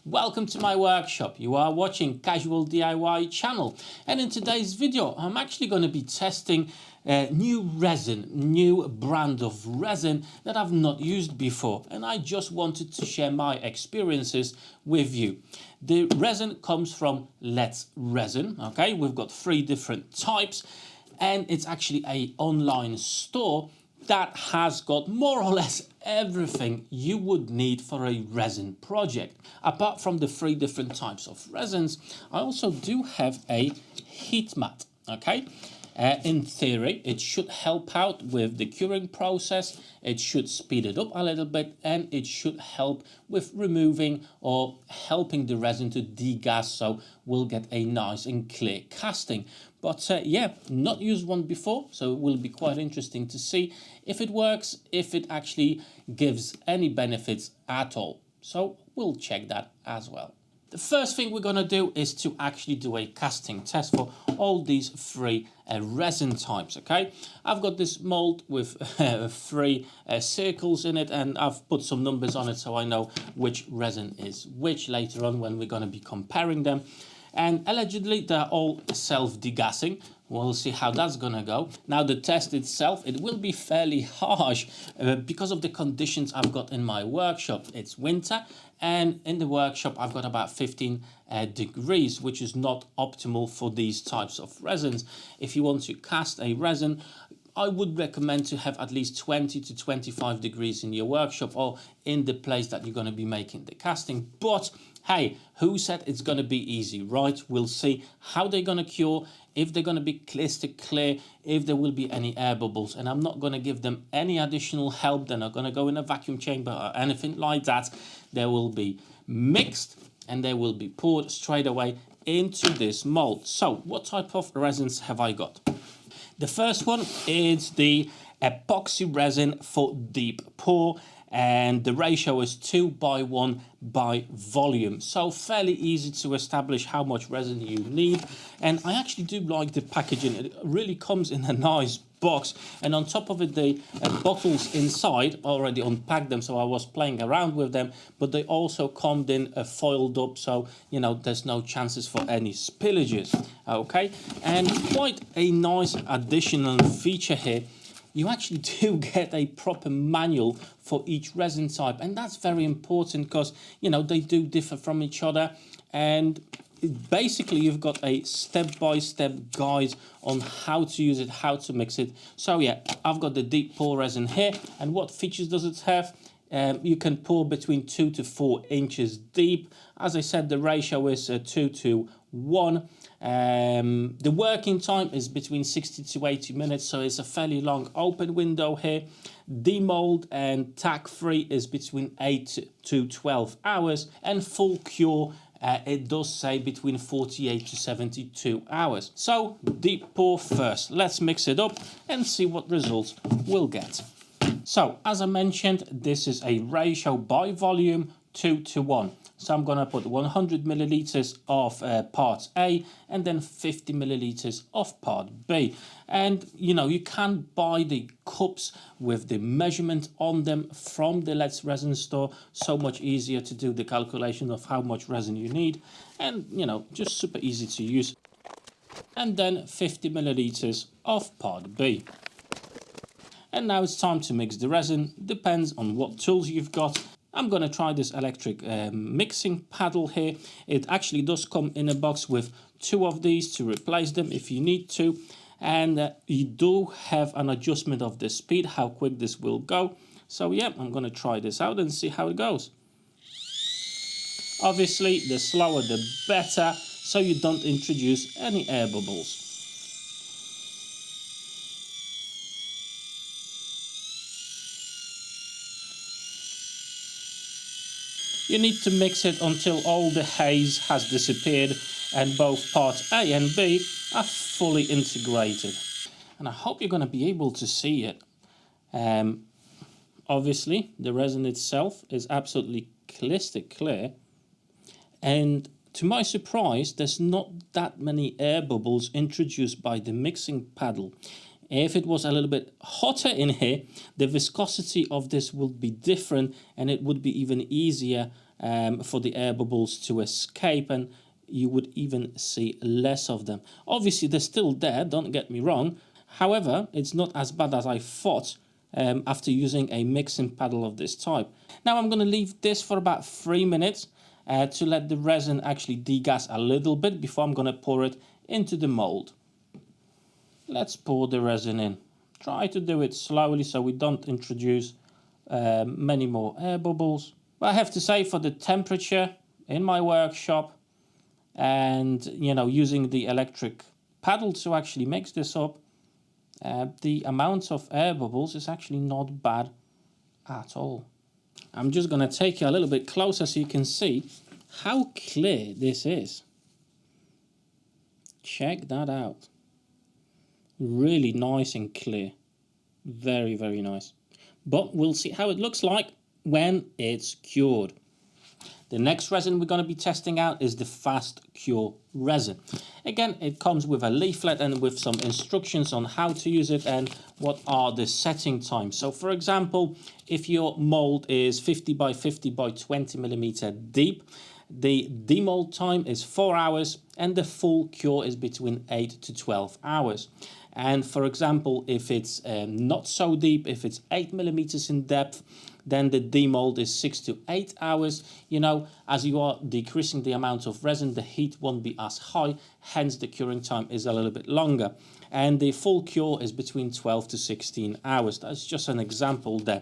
Welcome to my workshop. You are watching Casual DIY channel, and in today's video I'm actually going to be testing new resin, new brand of resin that I've not used before, and I just wanted to share my experiences with you. The resin comes from Resin. Okay, we've got 3 different types, and it's actually an online store that has got more or less everything you would need for a resin project. Apart from the 3 different types of resins, I also do have a heat mat. Okay, in theory it should help out with the curing process, it should speed it up a little bit, and it should help with removing or helping the resin to degas, so we'll get a nice and clear casting. But yeah, not used one before, so it will be quite interesting to see if it works, if it actually gives any benefits at all. So we'll check that as well. The first thing we're going to do is to actually do a casting test for all these 3 resin types. Okay, I've got this mold with 3 circles in it, and I've put some numbers on it so I know which resin is which later on when we're going to be comparing them. And allegedly they're all self-degassing. We'll see how that's gonna go. Now the test itself, it will be fairly harsh because of the conditions I've got in my workshop. It's winter, and in the workshop I've got about 15 degrees, which is not optimal for these types of resins. If you want to cast a resin, I would recommend to have at least 20 to 25 degrees in your workshop or in the place that you're going to be making the casting. But hey, who said it's going to be easy, right? We'll see how they're going to cure, if they're going to be crystal clear, if there will be any air bubbles. And I'm not going to give them any additional help. They're not going to go in a vacuum chamber or anything like that. They will be mixed and they will be poured straight away into this mold. So what type of resins have I got? The first one is the epoxy resin for deep pour, and the ratio is 2:1 by volume, so fairly easy to establish how much resin you need. And I actually do like the packaging. It really comes in a nice box, and on top of it the bottles inside, already unpacked them, so I was playing around with them, but they also come in foiled up, so you know there's no chances for any spillages. Okay, and quite a nice additional feature here, you actually do get a proper manual for each resin type, and that's very important because you know they do differ from each other. And basically you've got a step-by-step guide on how to use it, how to mix it. So yeah, I've got the deep pour resin here, and what features does it have? You can pour between 2 to 4 inches deep. As I said, the ratio is 2:1. The working time is between 60 to 80 minutes, so it's a fairly long open window here. Demold and tack free is between 8 to 12 hours, and full cure it does say between 48 to 72 hours. So deep pour first. Let's mix it up and see what results we'll get. So as I mentioned, this is a ratio by volume 2:1. So I'm going to put 100 milliliters of part A and then 50 milliliters of part B. And you know, you can buy the cups with the measurement on them from the Resin store. So much easier to do the calculation of how much resin you need, and you know, just super easy to use. And then 50 milliliters of part B. And now it's time to mix the resin. Depends on what tools you've got. I'm going to try this electric mixing paddle here. It actually does come in a box with 2 of these to replace them if you need to. And you do have an adjustment of the speed, how quick this will go. So yeah, I'm going to try this out and see how it goes. Obviously, the slower the better, so you don't introduce any air bubbles. You need to mix it until all the haze has disappeared and both part A and B are fully integrated. And I hope you're going to be able to see it. Obviously, the resin itself is absolutely crystal clear. And to my surprise, there's not that many air bubbles introduced by the mixing paddle. If it was a little bit hotter in here, the viscosity of this would be different and it would be even easier for the air bubbles to escape, and you would even see less of them. Obviously, they're still there, don't get me wrong. However, it's not as bad as I thought after using a mixing paddle of this type. Now I'm going to leave this for about 3 minutes to let the resin actually degas a little bit before I'm going to pour it into the mold. Let's pour the resin in. Try to do it slowly so we don't introduce many more air bubbles. But I have to say, for the temperature in my workshop and using the electric paddle to actually mix this up, the amount of air bubbles is actually not bad at all. I'm just going to take you a little bit closer so you can see how clear this is. Check that out. Really nice and clear. Very, very nice. But we'll see how it looks like when it's cured. The next resin we're going to be testing out is the fast cure resin. Again, it comes with a leaflet and with some instructions on how to use it and what are the setting times. So for example, if your mold is 50 by 50 by 20 millimeter deep, the demold time is 4 hours and the full cure is between 8 to 12 hours. And for example, if it's not so deep, if it's 8 millimeters in depth, then the demold is 6 to 8 hours. As you are decreasing the amount of resin, the heat won't be as high, hence the curing time is a little bit longer. And the full cure is between 12 to 16 hours. That's just an example there.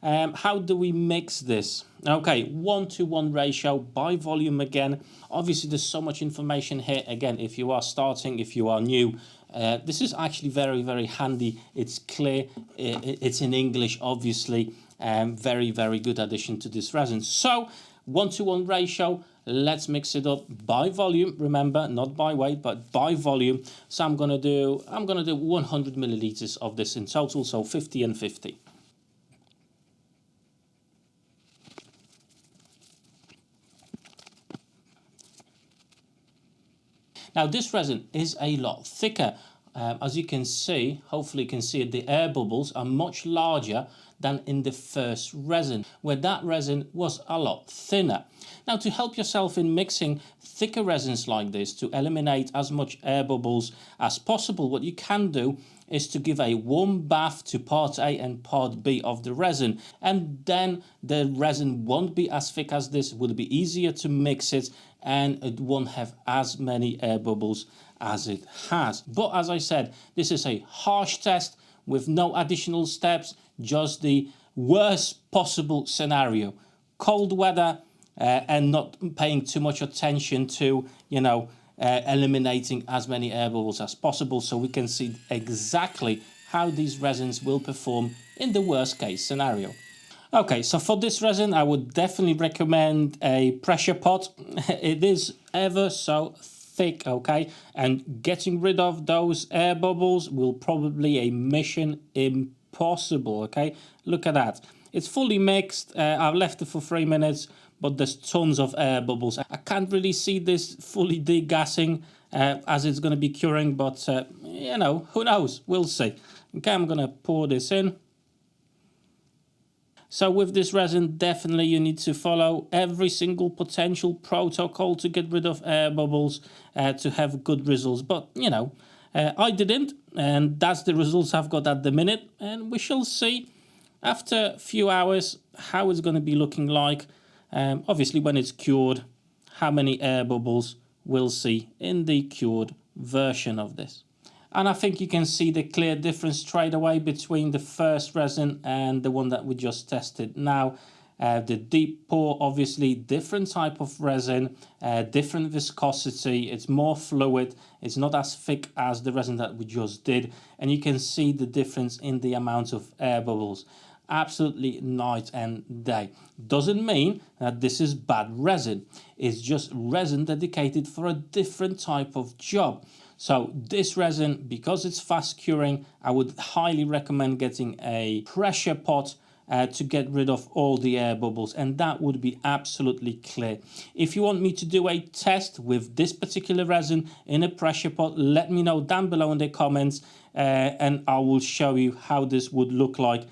How do we mix this? Okay, 1-to-1 ratio by volume again. Obviously, there's so much information here. Again, if you are starting, if you are new, this is actually very, very handy. It's clear. It's in English, obviously. Very, very good addition to this resin. So 1-to-1 ratio. Let's mix it up by volume. Remember, not by weight, but by volume. So I'm gonna do 100 milliliters of this in total. So 50 and 50. Now this resin is a lot thicker. As you can see, hopefully you can see it, the air bubbles are much larger than in the first resin, where that resin was a lot thinner. Now to help yourself in mixing thicker resins like this, to eliminate as much air bubbles as possible, what you can do is to give a warm bath to part A and part B of the resin, and then the resin won't be as thick as this, it will be easier to mix it, and it won't have as many air bubbles as it has. But as I said, this is a harsh test with no additional steps, just the worst possible scenario. Cold weather and not paying too much attention to, eliminating as many air bubbles as possible, so we can see exactly how these resins will perform in the worst case scenario. Okay, so for this resin, I would definitely recommend a pressure pot. It is ever so thick, okay, and getting rid of those air bubbles will probably a mission impossible. Okay, look at that, it's fully mixed. I've left it for 3 minutes, but there's tons of air bubbles. I can't really see this fully degassing as it's going to be curing, but who knows, we'll see. Okay, I'm going to pour this in. So with this resin, definitely you need to follow every single potential protocol to get rid of air bubbles to have good results. But, I didn't, and that's the results I've got at the minute. And we shall see after a few hours how it's going to be looking like. Obviously, when it's cured, how many air bubbles we'll see in the cured version of this. And I think you can see the clear difference straight away between the first resin and the one that we just tested now. The deep pour, obviously different type of resin, different viscosity, it's more fluid, it's not as thick as the resin that we just did, and you can see the difference in the amount of air bubbles. Absolutely night and day. Doesn't mean that this is bad resin, it's just resin dedicated for a different type of job. So this resin, because it's fast curing, I would highly recommend getting a pressure pot to get rid of all the air bubbles, and that would be absolutely clear. If you want me to do a test with this particular resin in a pressure pot, let me know down below in the comments, and I will show you how this would look like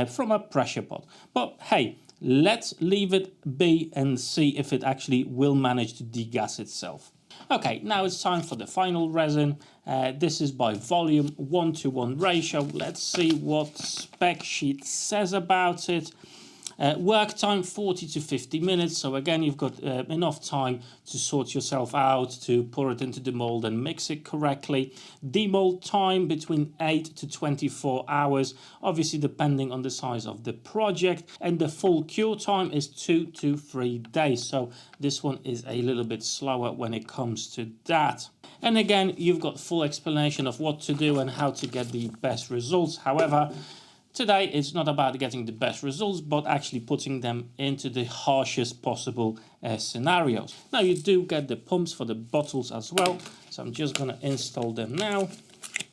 from a pressure pot. But hey, let's leave it be and see if it actually will manage to degas itself. Okay, now it's time for the final resin. This is by volume, 1:1 ratio. Let's see what spec sheet says about it. Work time 40 to 50 minutes. So again, you've got enough time to sort yourself out, to pour it into the mold and mix it correctly. Demold time between 8 to 24 hours, obviously depending on the size of the project. And the full cure time is 2 to 3 days. So this one is a little bit slower when it comes to that. And again, you've got full explanation of what to do and how to get the best results. However, today, it's not about getting the best results, but actually putting them into the harshest possible scenarios. Now, you do get the pumps for the bottles as well, so I'm just going to install them now.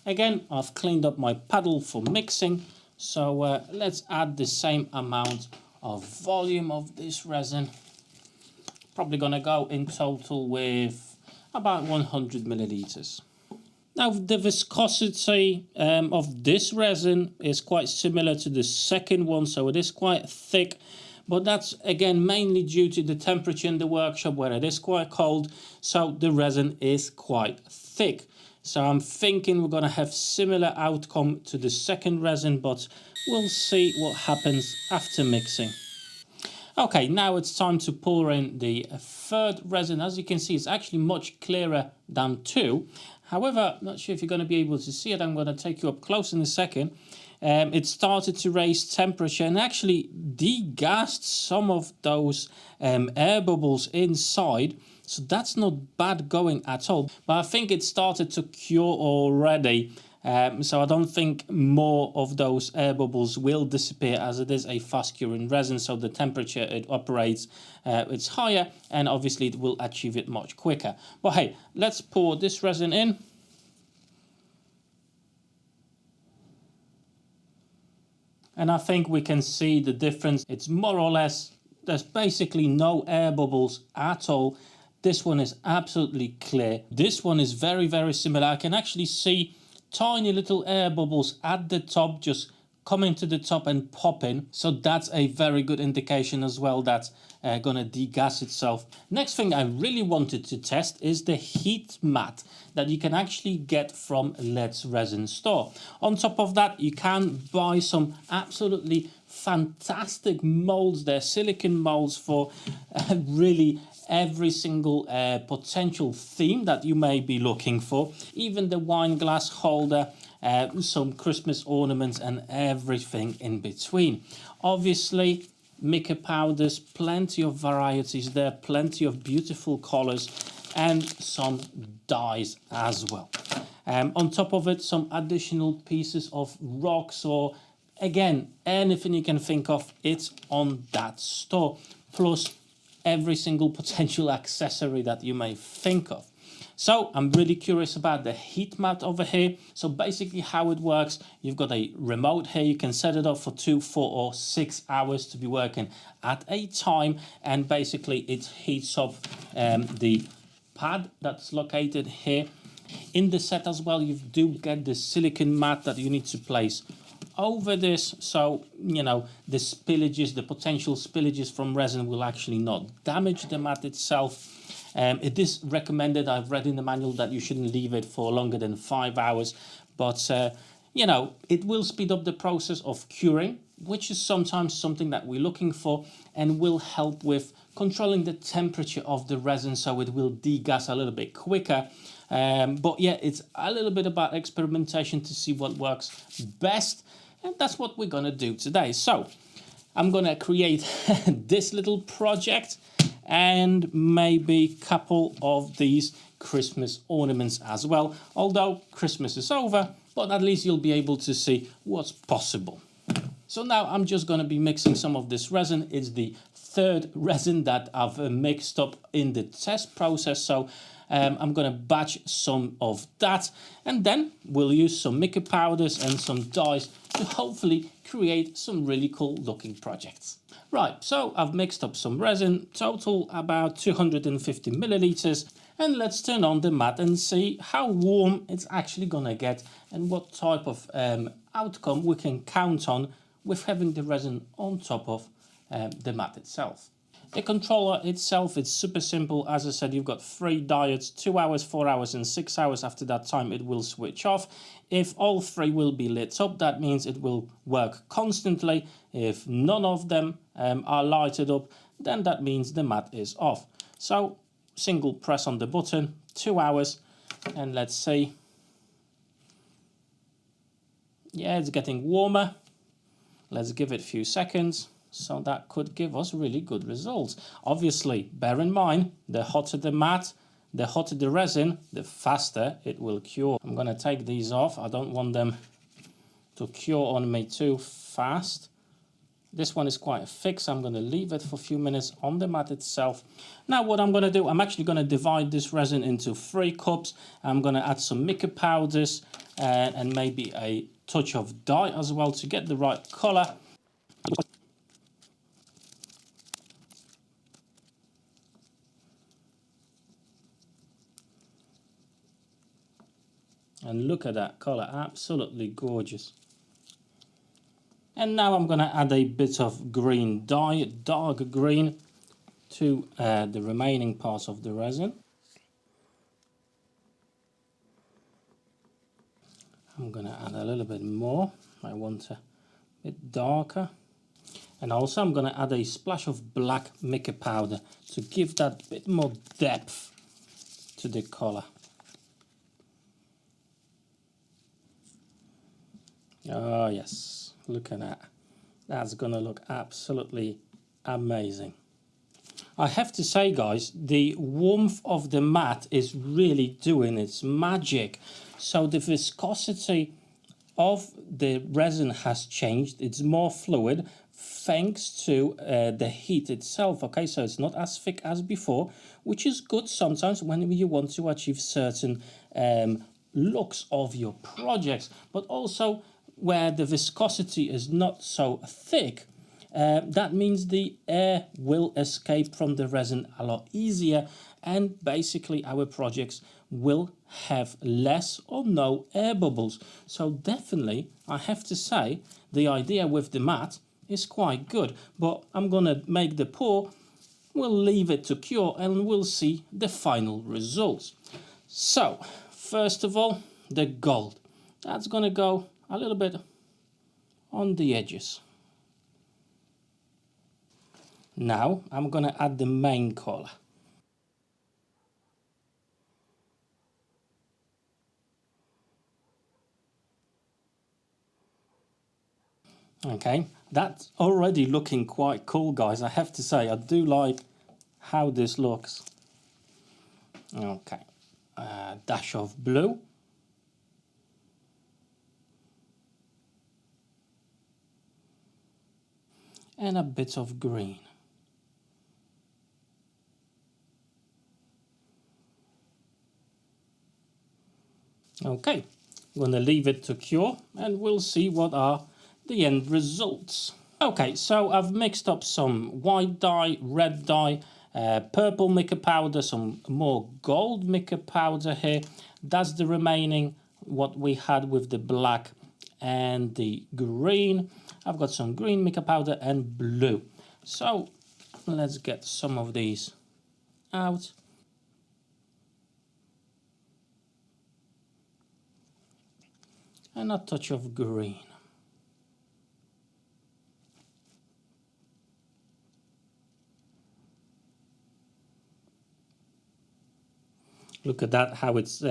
Again, I've cleaned up my paddle for mixing, so let's add the same amount of volume of this resin. Probably going to go in total with about 100 milliliters. Now, the viscosity of this resin is quite similar to the second one, so it is quite thick, but that's again mainly due to the temperature in the workshop where it is quite cold, so the resin is quite thick. So I'm thinking we're going to have similar outcome to the second resin, but we'll see what happens after mixing. Okay, now it's time to pour in the third resin. As you can see, it's actually much clearer than 2. However, I'm not sure if you're going to be able to see it. I'm going to take you up close in a second. It started to raise temperature and actually degassed some of those air bubbles inside. So that's not bad going at all. But I think it started to cure already. So I don't think more of those air bubbles will disappear, as it is a fast curing resin, so the temperature it operates it's higher, and obviously it will achieve it much quicker. But hey, let's pour this resin in. And I think we can see the difference. It's more or less, there's basically no air bubbles at all. This one is absolutely clear. This one is very, very similar. I can actually see tiny little air bubbles at the top just coming to the top and popping. So that's a very good indication as well that's gonna degas itself. Next thing I really wanted to test is the heat mat that you can actually get from Let's Resin store. On top of that, you can buy some absolutely fantastic molds. They're silicone molds for really every single potential theme that you may be looking for. Even the wine glass holder, some Christmas ornaments and everything in between. Obviously, mica powders, plenty of varieties there, plenty of beautiful colors and some dyes as well. On top of it, some additional pieces of rocks or again, anything you can think of, it's on that store. Plus every single potential accessory that you may think of. So I'm really curious about the heat mat over here. So basically how it works, you've got a remote here. You can set it up for 2, 4 or 6 hours to be working at a time. And basically it heats up the pad that's located here. In the set as well, you do get the silicone mat that you need to place over this, so you know the spillages, the potential spillages from resin will actually not damage the mat itself. It is recommended, I've read in the manual, that you shouldn't leave it for longer than 5 hours, but you know, it will speed up the process of curing, which is sometimes something that we're looking for, and will help with controlling the temperature of the resin so it will degas a little bit quicker. But yeah, it's a little bit about experimentation to see what works best. And that's what we're going to do today. So I'm going to create this little project and maybe a couple of these Christmas ornaments as well. Although Christmas is over, but at least you'll be able to see what's possible. So now I'm just going to be mixing some of this resin. It's the third resin that I've mixed up in the test process. So I'm going to batch some of that, and then we'll use some mica powders and some dyes to hopefully create some really cool looking projects. Right, so I've mixed up some resin, total about 250 milliliters, and let's turn on the mat and see how warm it's actually going to get and what type of outcome we can count on with having the resin on top of the mat itself. The controller itself is super simple. As I said, you've got 3 diodes, 2 hours, 4 hours and 6 hours. After that time it will switch off. If all 3 will be lit up, that means it will work constantly. If none of them are lighted up, then that means the mat is off. So single press on the button, 2 hours, and let's see. Yeah, it's getting warmer. Let's give it a few seconds. So that could give us really good results. Obviously, bear in mind, the hotter the mat, the hotter the resin, the faster it will cure. I'm going to take these off. I don't want them to cure on me too fast. This one is quite thick, so I'm going to leave it for a few minutes on the mat itself. Now what I'm going to do, I'm actually going to divide this resin into 3 cups. I'm going to add some mica powders and maybe a touch of dye as well to get the right colour. And look at that colour, absolutely gorgeous. And now I'm going to add a bit of green dye, dark green, to the remaining parts of the resin. I'm going to add a little bit more. I want a bit darker. And also I'm going to add a splash of black mica powder to give that bit more depth to the colour. Oh yes, look at that. That's gonna look absolutely amazing. I have to say guys, the warmth of the mat is really doing its magic. So the viscosity of the resin has changed. It's more fluid thanks to the heat itself. Okay, so it's not as thick as before, which is good sometimes when you want to achieve certain looks of your projects, but also where the viscosity is not so thick, that means the air will escape from the resin a lot easier, and basically our projects will have less or no air bubbles. So definitely I have to say the idea with the mat is quite good, but I'm gonna make the pour, we'll leave it to cure and we'll see the final results. So first of all, the gold, that's gonna go a little bit on the edges. Now I'm going to add the main colour. Okay, that's already looking quite cool guys. I have to say I do like how this looks. Okay, a dash of blue. And a bit of green. Okay, I'm going to leave it to cure and we'll see what are the end results. Okay, so I've mixed up some white dye, red dye, purple mica powder, some more gold mica powder here. That's the remaining what we had with the black and the green. I've got some green mica powder and blue. So let's get some of these out. And a touch of green. Look at that, how it's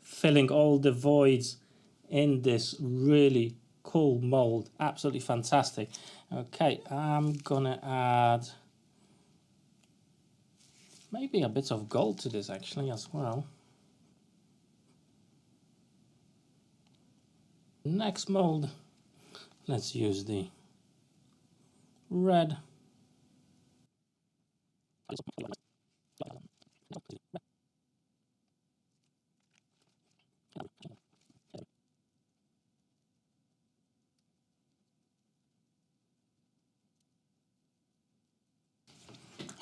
filling all the voids in this really cool mold. Absolutely fantastic. Okay, I'm gonna add maybe a bit of gold to this actually as well. Next mold, let's use the red.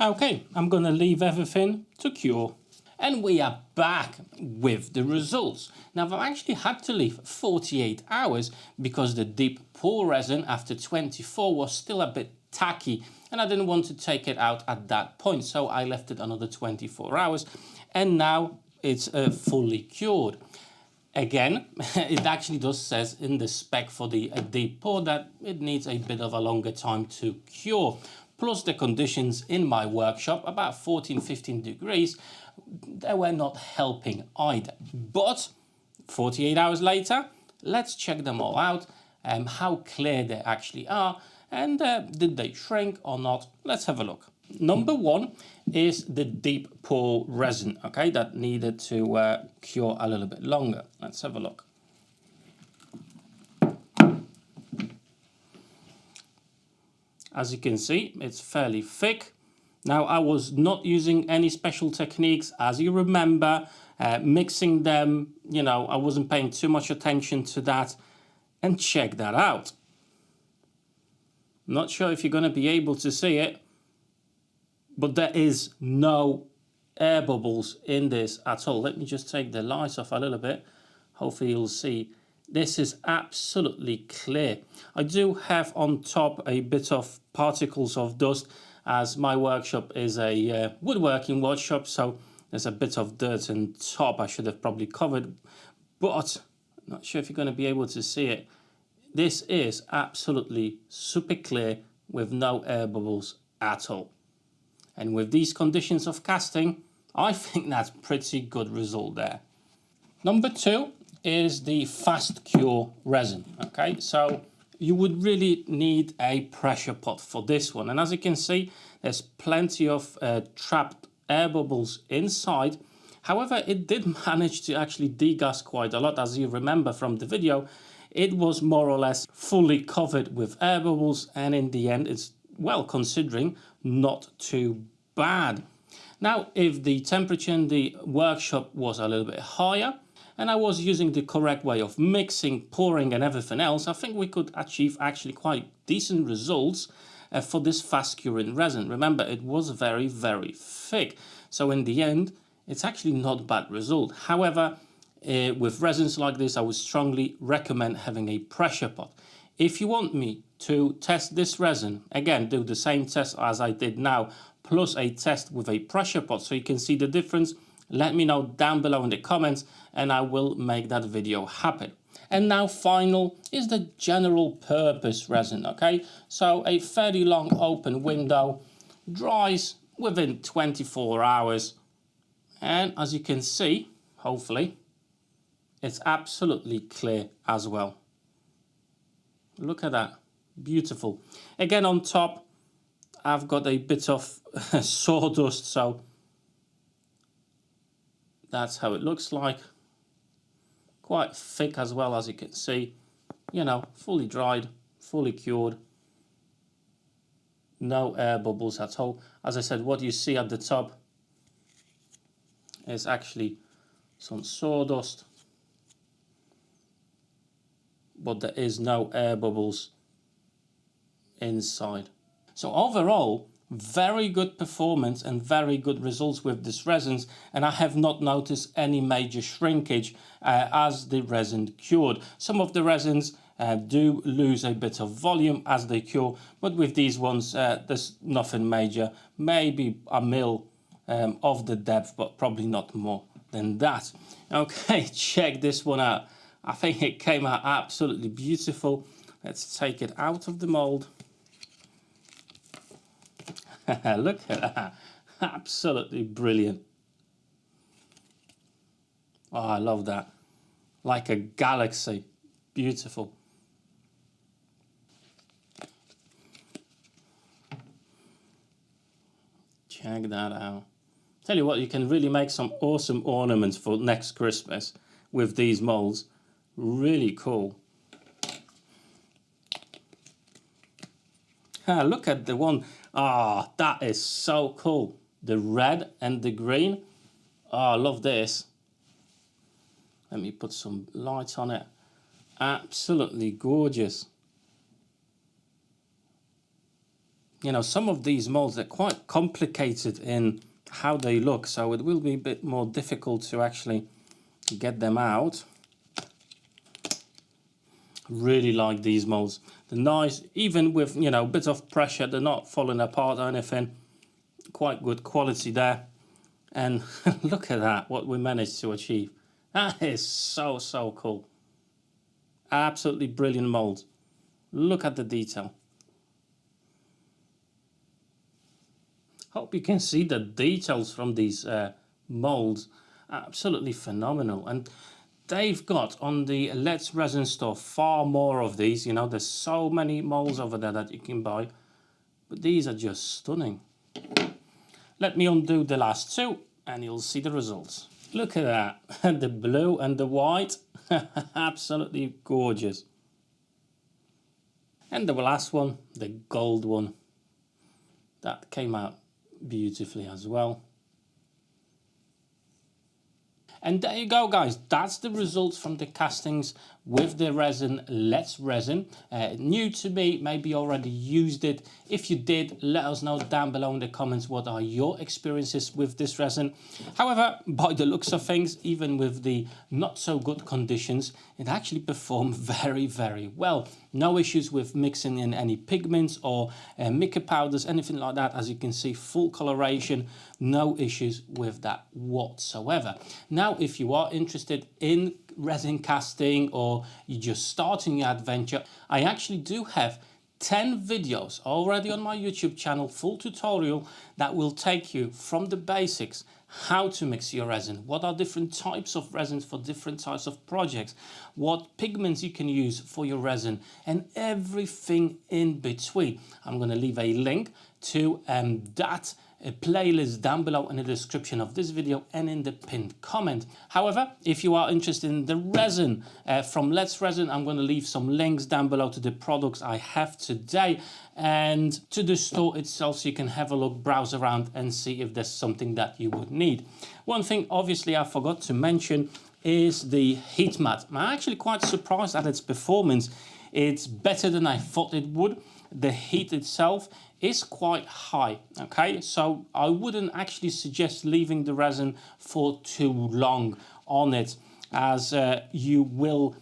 Okay, I'm gonna leave everything to cure. And we are back with the results. Now I've actually had to leave 48 hours because the deep pour resin after 24 was still a bit tacky, and I didn't want to take it out at that point, so I left it another 24 hours, and now it's fully cured. Again, it actually does says in the spec for the deep pour that it needs a bit of a longer time to cure. Plus the conditions in my workshop, about 14-15 degrees, they were not helping either. But 48 hours later, let's check them all out, how clear they actually are, and did they shrink or not. Let's have a look. Number one is the deep pour resin, okay, that needed to cure a little bit longer. Let's have a look. As you can see, it's fairly thick. Now, I was not using any special techniques, as you remember, mixing them, you know, I wasn't paying too much attention to that. And check that out. Not sure if you're going to be able to see it, but there is no air bubbles in this at all. Let me just take the light off a little bit. Hopefully you'll see. This is absolutely clear. I do have on top a bit of particles of dust, as my workshop is a woodworking workshop, so there's a bit of dirt on top I should have probably covered, but I'm not sure if you're going to be able to see it. This is absolutely super clear with no air bubbles at all. And with these conditions of casting, I think that's pretty good result there. Number two is the fast cure resin. Okay, so you would really need a pressure pot for this one. And as you can see, there's plenty of trapped air bubbles inside. However, it did manage to actually degas quite a lot. As you remember from the video, it was more or less fully covered with air bubbles, and in the end, it's, well, considering, not too bad. Now, if the temperature in the workshop was a little bit higher, and I was using the correct way of mixing, pouring and everything else, I think we could achieve actually quite decent results for this fast curing resin. Remember, it was very, very thick. So in the end, it's actually not a bad result. However, with resins like this, I would strongly recommend having a pressure pot. If you want me to test this resin, again, do the same test as I did now, plus a test with a pressure pot so you can see the difference, let me know down below in the comments and I will make that video happen. And now final is the general purpose resin, okay? So a fairly long open window, dries within 24 hours. And as you can see, hopefully, it's absolutely clear as well. Look at that, beautiful. Again, on top, I've got a bit of sawdust, so that's how it looks like. Quite thick as well, as you can see. You know, fully dried, fully cured. No air bubbles at all. As I said, what you see at the top is actually some sawdust, but there is no air bubbles inside. So overall, very good performance and very good results with this resins, and I have not noticed any major shrinkage as the resin cured. Some of the resins do lose a bit of volume as they cure, but with these ones there's nothing major, maybe a mil of the depth, but probably not more than that. Okay, check this one out. I think it came out absolutely beautiful. Let's take it out of the mold. Look at that, absolutely brilliant. Oh, I love that, like a galaxy, beautiful. Check that out. Tell you what, you can really make some awesome ornaments for next Christmas with these molds. Really cool. Look at the one. Ah, that is so cool. The red and the green. Oh, I love this. Let me put some light on it. Absolutely gorgeous. You know, some of these molds are quite complicated in how they look, so it will be a bit more difficult to actually get them out. Really like these molds. They're nice, even with, you know, bits of pressure, they're not falling apart or anything. Quite good quality there. And look at that, what we managed to achieve. That is so, so cool. Absolutely brilliant molds. Look at the detail. Hope you can see the details from these molds. Absolutely phenomenal. And they've got on the Let's Resin store far more of these. You know, there's so many molds over there that you can buy. But these are just stunning. Let me undo the last two and you'll see the results. Look at that. The blue and the white. Absolutely gorgeous. And the last one, the gold one. That came out beautifully as well. And there you go, guys. That's the results from the castings with the resin, Let's Resin. New to me, maybe already used it. If you did, let us know down below in the comments what are your experiences with this resin. However, by the looks of things, even with the not so good conditions, it actually performed very, very well. No issues with mixing in any pigments or mica powders, anything like that. As you can see, full coloration, no issues with that whatsoever. Now, if you are interested in resin casting or you're just starting your adventure, I actually do have 10 videos already on my YouTube channel, full tutorial that will take you from the basics, how to mix your resin, what are different types of resins for different types of projects, what pigments you can use for your resin, and everything in between. I'm going to leave a link to that playlist down below in the description of this video and in the pinned comment. However, if you are interested in the resin from Let's Resin, I'm going to leave some links down below to the products I have today and to the store itself, so you can have a look, browse around and see if there's something that you would need. One thing obviously I forgot to mention is the heat mat. I'm actually quite surprised at its performance. It's better than I thought it would. The heat itself is quite high, okay, so I wouldn't actually suggest leaving the resin for too long on it, as you will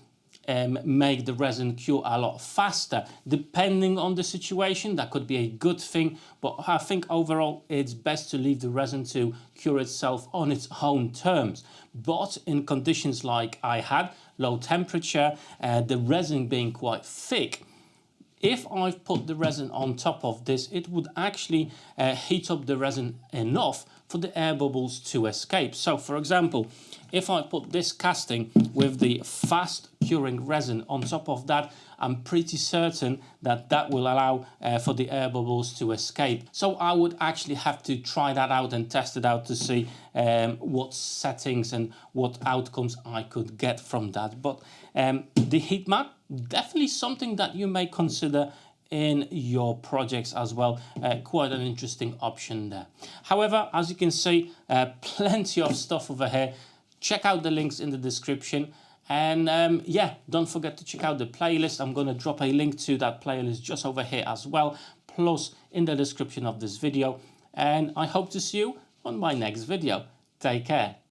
make the resin cure a lot faster. Depending on the situation, that could be a good thing, but I think overall it's best to leave the resin to cure itself on its own terms. But in conditions like I had, low temperature, the resin being quite thick, if I've put the resin on top of this, it would actually heat up the resin enough for the air bubbles to escape. So for example, if I put this casting with the fast curing resin on top of that, I'm pretty certain that that will allow for the air bubbles to escape. So I would actually have to try that out and test it out to see what settings and what outcomes I could get from that. But the heat mat, definitely something that you may consider in your projects as well. Quite an interesting option there. However, as you can see, plenty of stuff over here. Check out the links in the description. And yeah, don't forget to check out the playlist. I'm going to drop a link to that playlist just over here as well, plus in the description of this video. And I hope to see you on my next video. Take care.